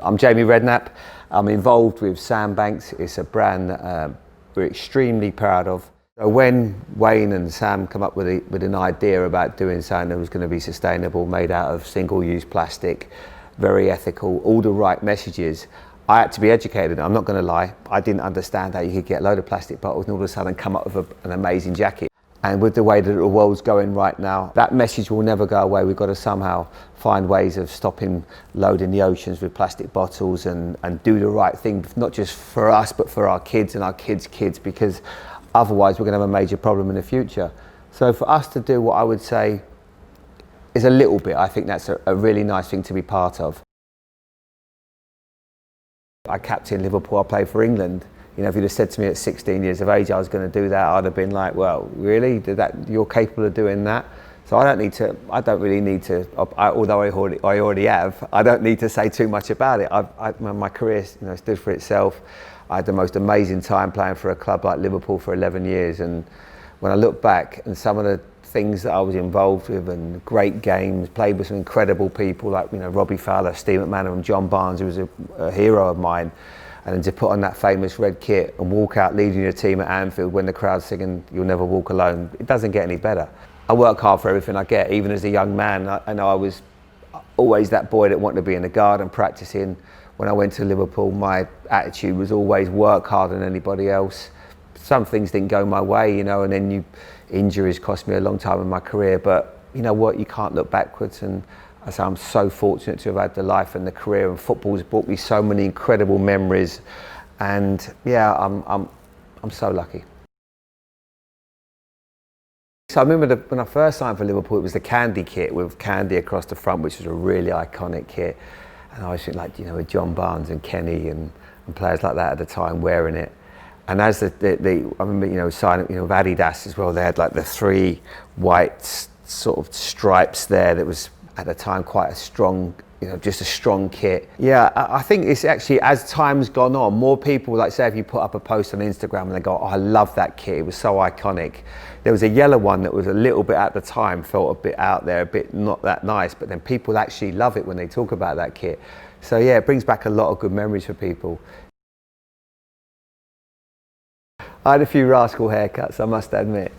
I'm Jamie Redknapp. I'm involved with Sandbanks. It's a brand that we're extremely proud of. So when Wayne and Sam come up with an idea about doing something that was going to be sustainable, made out of single-use plastic, very ethical, all the right messages, I had to be educated. I'm not going to lie, I didn't understand how you could get a load of plastic bottles and all of a sudden come up with an amazing jacket. And with the way that the world's going right now, that message will never go away. We've got to somehow find ways of stopping loading the oceans with plastic bottles and do the right thing, not just for us, but for our kids and our kids' kids, because otherwise we're going to have a major problem in the future. So for us to do what I would say is a little bit, I think that's a really nice thing to be part of. I captained Liverpool, I played for England. You know, if you'd have said to me at 16 years of age I was going to do that, I'd have been like, well, really? You're capable of doing that? So I don't really need to, although I already have, I don't need to say too much about it. My career, stood for itself. I had the most amazing time playing for a club like Liverpool for 11 years. And when I look back and some of the things that I was involved with and great games, played with some incredible people like, Robbie Fowler, Steve McManaman, John Barnes, who was a hero of mine. And then to put on that famous red kit and walk out leading your team at Anfield when the crowd's singing "You'll Never Walk Alone," it doesn't get any better. I work hard for everything I get, even as a young man. I know I was always that boy that wanted to be in the garden practicing. When I went to Liverpool, my attitude was always work harder than anybody else. Some things didn't go my way, and then injuries cost me a long time in my career. But you know what? You can't look backwards. And so I'm so fortunate to have had the life and the career, and football's brought me so many incredible memories. And yeah, I'm so lucky. So I remember when I first signed for Liverpool, it was the Candy kit with Candy across the front, which was a really iconic kit. And I was thinking, with John Barnes and Kenny and players like that at the time wearing it. And as I remember, signing, with Adidas as well, they had like the 3 white sort of stripes there. That was at the time quite a strong, just a strong kit. Yeah, I think it's actually, as time's gone on, more people, like say if you put up a post on Instagram and they go, oh, I love that kit, it was so iconic. There was a yellow one that was a little bit at the time, felt a bit out there, a bit not that nice, but then people actually love it when they talk about that kit. So yeah, it brings back a lot of good memories for people. I had a few rascal haircuts, I must admit.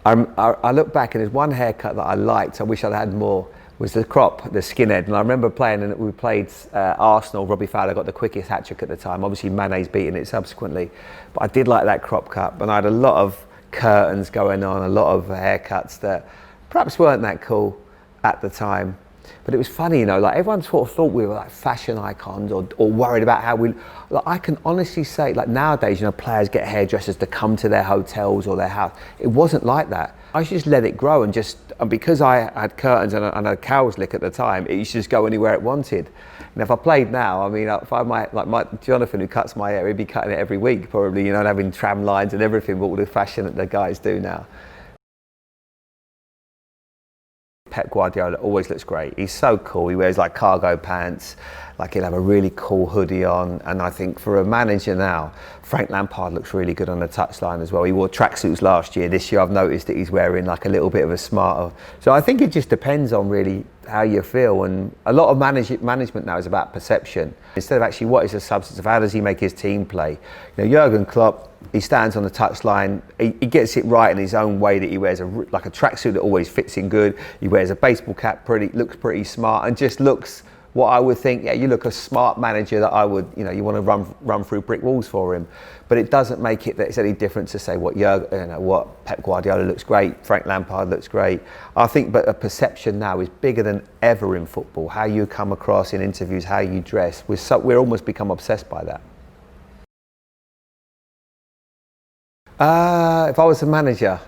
I look back and there's one haircut that I liked, I wish I'd had more, was the crop, the skinhead. And I remember playing, and we played Arsenal. Robbie Fowler got the quickest hat-trick at the time. Obviously Mane's beating it subsequently. But I did like that crop cut. And I had a lot of curtains going on, a lot of haircuts that perhaps weren't that cool at the time. But it was funny, like everyone sort of thought we were like fashion icons or worried about how we, like I can honestly say, like nowadays, players get hairdressers to come to their hotels or their house. It wasn't like that. I used to just let it grow and because I had curtains and a cow's lick at the time, it used to just go anywhere it wanted. And if I played now, if I might, like my Jonathan who cuts my hair, he'd be cutting it every week probably, and having tram lines and everything, but all the fashion that the guys do now. Pep Guardiola always looks great. He's so cool. He wears like cargo pants, like he'll have a really cool hoodie on. And I think for a manager now, Frank Lampard looks really good on the touchline as well. He wore tracksuits last year. This year I've noticed that he's wearing like a little bit of a smarter. So I think it just depends on really how you feel. And a lot of management now is about perception. Instead of actually what is the substance of how does he make his team play. Jurgen Klopp, he stands on the touchline, he gets it right in his own way, that he wears like a tracksuit that always fits in good. He wears a baseball cap, looks pretty smart, and just looks what I would think, yeah, you look a smart manager that I would, you want to run through brick walls for him. But it doesn't make it that it's any different to say what Pep Guardiola looks great, Frank Lampard looks great. I think, but a perception now is bigger than ever in football. How you come across in interviews, how you dress, we're almost become obsessed by that. If I was a manager,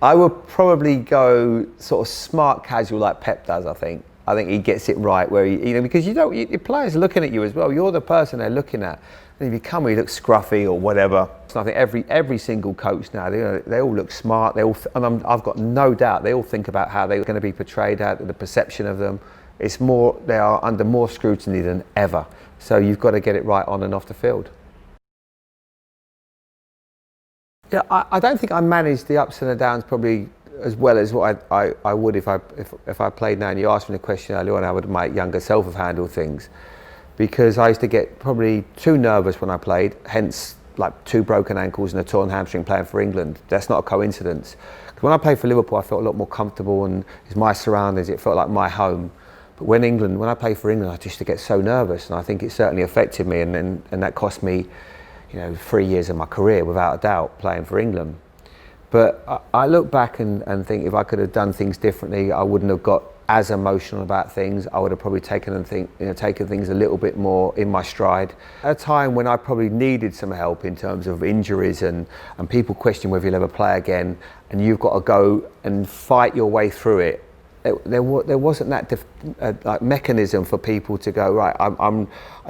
I would probably go sort of smart casual like Pep does, I think. I think he gets it right where because your players are looking at you as well. You're the person they're looking at. And if you come where you look scruffy or whatever, so I think every single coach now, they all look smart. I've got no doubt they all think about how they're going to be portrayed, the perception of them. They are under more scrutiny than ever. So you've got to get it right on and off the field. Yeah, I don't think I managed the ups and the downs probably as well as what I would if I played now. And you asked me the question earlier on, how would my younger self have handled things? because I used to get probably too nervous when I played, hence like 2 broken ankles and a torn hamstring playing for England. That's not a coincidence. When I played for Liverpool, I felt a lot more comfortable, and it's my surroundings, it felt like my home. But when I played for England, I just used to get so nervous, and I think it certainly affected me, and that cost me, 3 years of my career, without a doubt, playing for England. But I look back and think if I could have done things differently, I wouldn't have got as emotional about things. I would have probably taken things a little bit more in my stride. At a time when I probably needed some help in terms of injuries and people question whether you'll ever play again, and you've got to go and fight your way through it. There wasn't that mechanism for people to go, right, I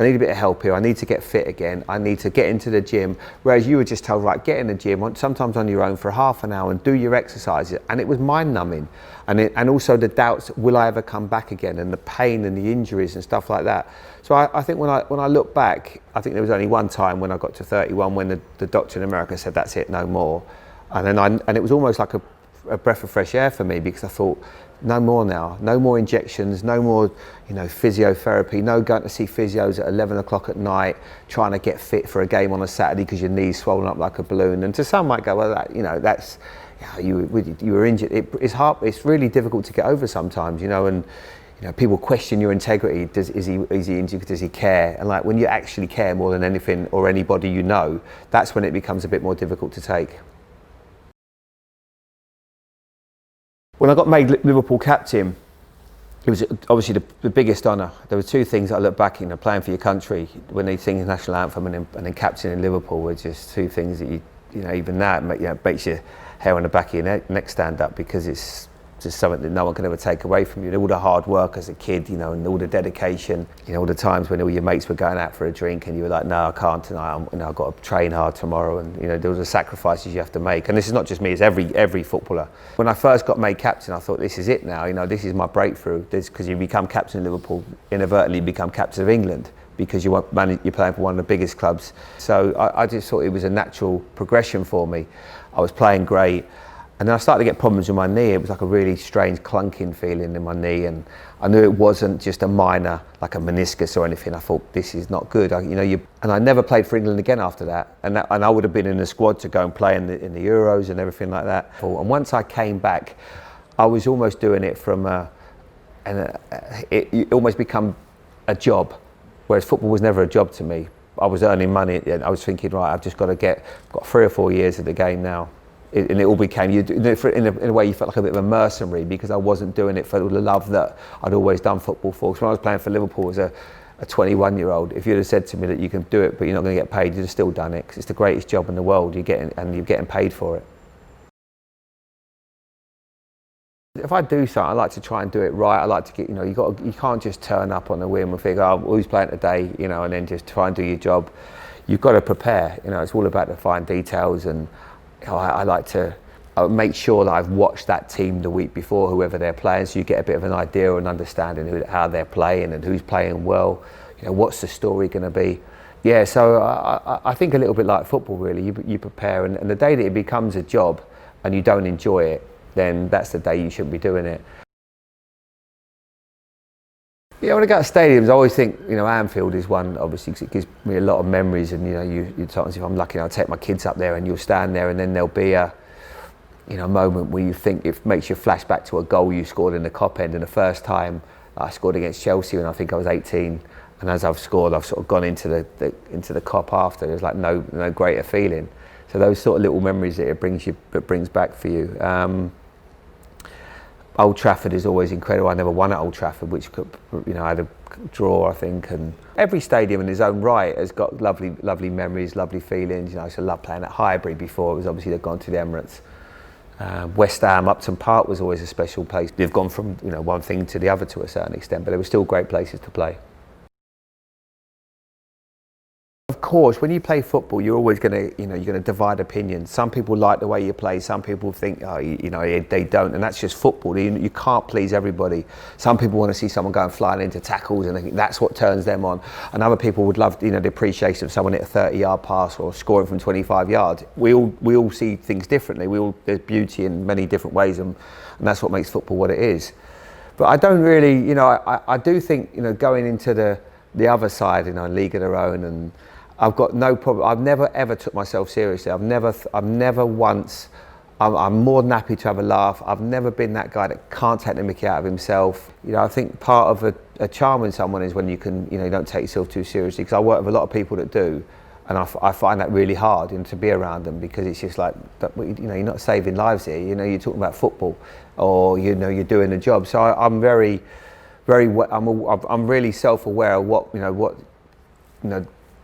need a bit of help here, I need to get fit again, I need to get into the gym. Whereas you were just told, right, get in the gym, sometimes on your own for half an hour and do your exercises. And it was mind numbing. And also the doubts, will I ever come back again? And the pain and the injuries and stuff like that. So I think when I look back, I think there was only one time when I got to 31 when the doctor in America said, that's it, no more. And it was almost like a breath of fresh air for me, because I thought, no more now, no more injections, no more physiotherapy, no going to see physios at 11 o'clock at night trying to get fit for a game on a Saturday because your knee's swollen up like a balloon. And to some might go, well, that's you were injured. It's hard, it's really difficult to get over sometimes, and people question your integrity. Is he injured? Does he care? And like when you actually care more than anything or anybody, that's when it becomes a bit more difficult to take. When I got made Liverpool captain, it was obviously the biggest honour. There were 2 things that I look back in, playing for your country, when they sing the national anthem, and then captaining Liverpool were just 2 things that even that makes your hair on the back of your neck stand up, because it's just something that no one can ever take away from you. All the hard work as a kid, and all the dedication, all the times when all your mates were going out for a drink and you were like, no, I can't tonight, I've got to train hard tomorrow, and there was the sacrifices you have to make. And this is not just me, it's every footballer. When I first got made captain, I thought, this is it now, this is my breakthrough, because you become captain of Liverpool, inadvertently become captain of England, because you're playing for one of the biggest clubs. So I just thought it was a natural progression for me. I was playing great. And then I started to get problems with my knee. It was like a really strange clunking feeling in my knee, and I knew it wasn't just a minor, like a meniscus or anything. I thought, this is not good. And I never played for England again after that. And I would have been in the squad to go and play in the Euros and everything like that. And once I came back, I was almost doing it it almost become a job, whereas football was never a job to me. I was earning money, and I was thinking, right, I've just got 3 or 4 years of the game now. And it all became, in a way, you felt like a bit of a mercenary, because I wasn't doing it for the love that I'd always done football for. Because when I was playing for Liverpool as a 21-year-old, if you'd have said to me that you can do it but you're not going to get paid, you'd have still done it, because it's the greatest job in the world. You're getting paid for it. If I do something, I like to try and do it right. I like to get, you can't just turn up on a whim and think, oh, who's playing today, and then just try and do your job. You've got to prepare. It's all about the fine details, and I like to make sure that I've watched that team the week before, whoever they're playing, so you get a bit of an idea or an understanding how they're playing and who's playing well. What's the story going to be? Yeah, so I think a little bit like football, really. You prepare, and the day that it becomes a job and you don't enjoy it, then that's the day you shouldn't be doing it. Yeah, when I go to stadiums, I always think, Anfield is one, obviously, because it gives me a lot of memories. And you sometimes, if I'm lucky, I'll take my kids up there, and you'll stand there, and then there'll be a moment where you think it makes you flash back to a goal you scored in the Cop End. And the first time I scored against Chelsea when I think I was 18, and as I've scored, I've sort of gone into the Cop after. There's like no greater feeling. So those sort of little memories that it brings back for you. Old Trafford is always incredible. I never won at Old Trafford, which I had a draw, I think. And every stadium in its own right has got lovely memories, lovely feelings. I used to love playing at Highbury before. It was obviously they've gone to the Emirates. West Ham, Upton Park was always a special place. They've gone from one thing to the other to a certain extent, but they were still great places to play. Of course, when you play football, you're always going to divide opinions. Some people like the way you play. Some people think, they don't, and that's just football. You can't please everybody. Some people want to see someone going flying into tackles, and I think that's what turns them on. And other people would love, the appreciation of someone at a 30-yard pass or scoring from 25 yards. We all see things differently. There's beauty in many different ways, and that's what makes football what it is. But I don't really, I do think, going into the the other side, you know, League of Their Own, and I've got no problem. I've never ever took myself seriously. I've never once. I'm more than happy to have a laugh. I've never been that guy that can't take the mickey out of himself. You know, I think part of a charm in someone is when you can, you know, you don't take yourself too seriously. Because I work with a lot of people that do, and I find that really hard, you know, to be around them, because it's just like, you know, you're not saving lives here. You know, you're talking about football, or you know, you're doing a job. So I'm I'm really self-aware of what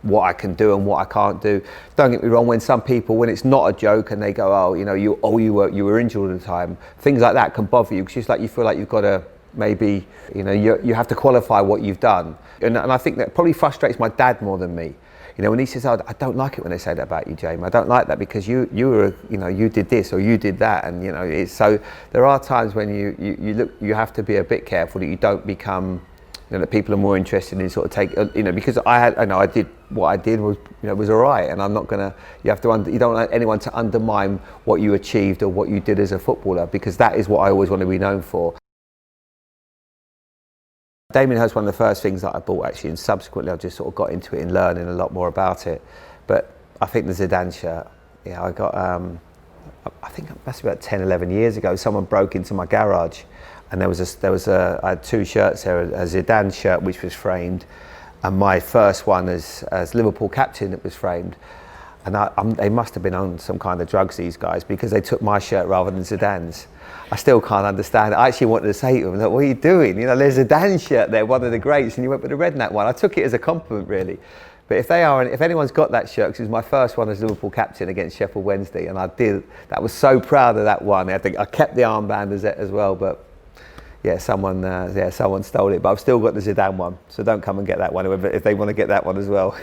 what I can do and what I can't do. Don't get me wrong, when some people, when it's not a joke and they go, oh, you know, you were injured all the time, things like that can bother you, because it's like you feel like you've got to maybe, you know, you have to qualify what you've done. And I think that probably frustrates my dad more than me. You know, when he says, oh, I don't like it when they say that about you, Jamie. I don't like that because you were, you know, you did this or you did that, and you know, it's so there are times when you have to be a bit careful that you don't become, you know, that people are more interested in sort of take, you know, because I did what I did was, you know, was all right, and I'm not gonna. You don't want anyone to undermine what you achieved or what you did as a footballer, because that is what I always want to be known for. Damien Hirst's one of the first things that I bought, actually, and subsequently I've just sort of got into it and learning a lot more about it. But I think the Zidane shirt, yeah, I got, I think that's about 10, 11 years ago, someone broke into my garage, and I had two shirts there, a Zidane shirt which was framed, and my first one as Liverpool captain that was framed. And they must have been on some kind of drugs, these guys, because they took my shirt rather than Zidane's. I still can't understand it. I actually wanted to say to them, look, what are you doing? You know, there's a Zidane shirt there, one of the greats, and you went with the Redknapp one. I took it as a compliment, really. But if anyone's got that shirt, because it was my first one as Liverpool captain against Sheffield Wednesday, and I was so proud of that one. I think I kept the armband as well, but yeah, someone stole it. But I've still got the Zidane one, so don't come and get that one if they want to get that one as well.